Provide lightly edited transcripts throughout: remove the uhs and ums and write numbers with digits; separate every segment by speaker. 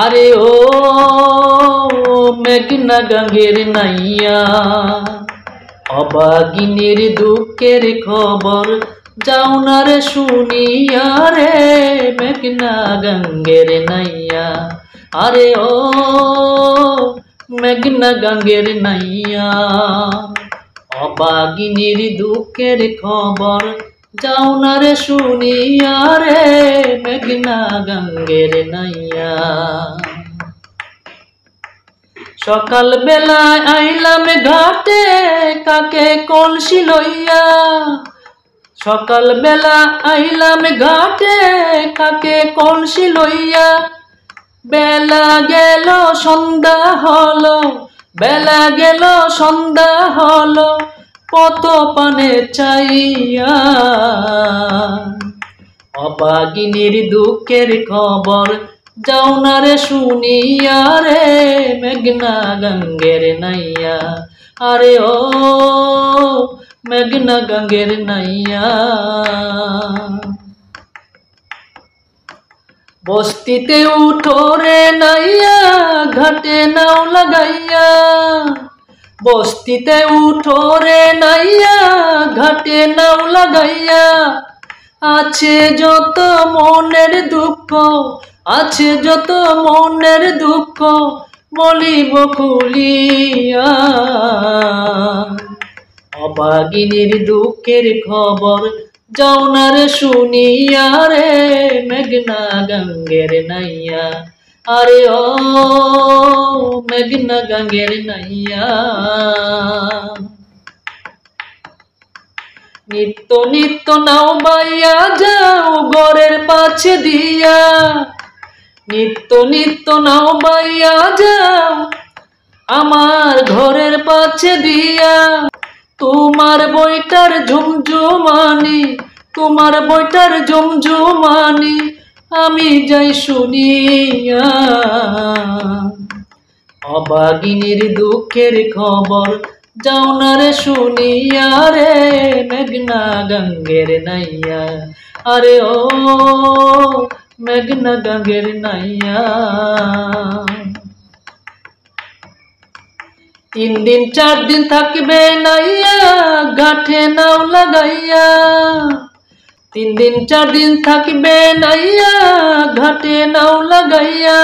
Speaker 1: আরে ও মেঘনা গাঙ্গের নাইয়া, অবাগিনীর দুঃখের খবর যাও না রে শুনিয়া রে মেঘনা গাঙ্গের নাইয়া। আরে ও মেঘনা গাঙ্গের নাইয়া, অবাগিনীর দুঃখের খবর যাও না রে শুনিয়া রে মেঘনা গাঙ্গের নাইয়া। সকাল বেলায় আইলাম ঘাটে কাকে কলসি লইয়া, সকাল বেলা আইলাম ঘাটে কাকে কলসি লইয়া। বেলা গেল সন্ধ্যা হলো, বেলা গেল সন্ধ্যা হলো, কত পানে চাইয়া। অবাগিনীর দুঃখের খবর যাও না রে শুনিয়া রে মেঘনা গাঙ্গের নাইয়া। আরে ও মেঘনা গাঙ্গের নাইয়া। বস্তিতে উঠো রে নাইয়া ঘাটে নাও লাগাইয়া, বস্তিতে উঠো রে নাইয়া ঘাটে নাও লাগাইয়া। আছে যত মনের দুঃখ, আছে যত মনের দুঃখ বলিব খুলিয়া। অবাগিনীর দুঃখের খবর যাও না রে শুনিয়া রে মেঘনা গাঙ্গের নাইয়া। আরে ও মেঘনা গাঙ্গের নাইয়া। নিত্য নিত্য নাও বাইয়া যাও ঘরের পাছে দিয়া, নিত্য নিত্য নাও বাইয়া যাও আমার ঘরের পাছে দিয়া। তোমার বইটার ঝুমঝুমানি, তোমার বইটার ঝুমঝুমানি আমি যাই শুনিয়া। অবাগিনীর দুঃখের খবর যাও না রে শুনিয়া রে মেঘনা গাঙ্গের নাইয়া। আরে ও মেঘনা গাঙ্গের নাইয়া। 3 দিন 4 দিন থাকবে নাইয়া ঘাটে নাও লাগাইয়া, 3 দিন 4 দিন থাকবে নাইয়া ঘাটে নাও লাগাইয়া।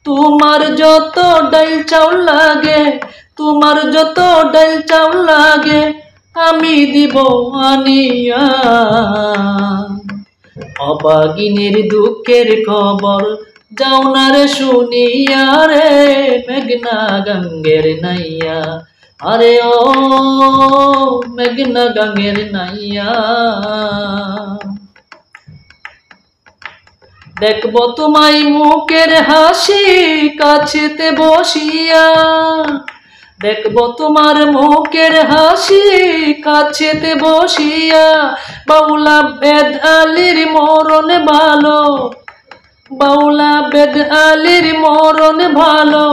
Speaker 1: তোমার যত ডাইল চাউল লাগে, তোমার যত ডাইল চাউল লাগে আমি দিব আনিয়া। অবাগিনীর দুঃখের খবর যাও না রে শুনিয়া রে মেঘনা গাঙ্গের নাইয়া। আরে ও মেঘনা গাঙ্গের নাইয়া। দেখবো তোমায় মুখের হাসি কাছেতে বসিয়া, দেখবো তোমার মুখের হাসি কাছেতে বসিয়া। বাউলা বেদ আলীর মরণ ভালো, বাউলা বেদ আলীর মরণ ভালো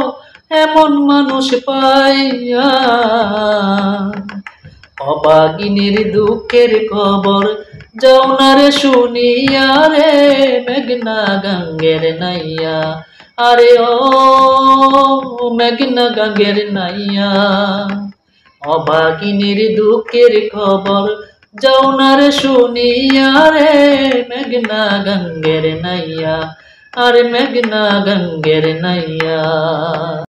Speaker 1: এমন মানুষ পাইয়া। অবাগিনীর দুঃখের খবর যাও না রে শুনিয়া রে মেঘনা গাঙ্গের নাইয়া। আরে ও মেঘনা গাঙ্গের নাইয়া। অবাগিনীর দুঃখের খবর যাও না রে শুনিয়া রে মেঘনা গাঙ্গের নাইয়া। আরে মেঘনা গাঙ্গের নাইয়া।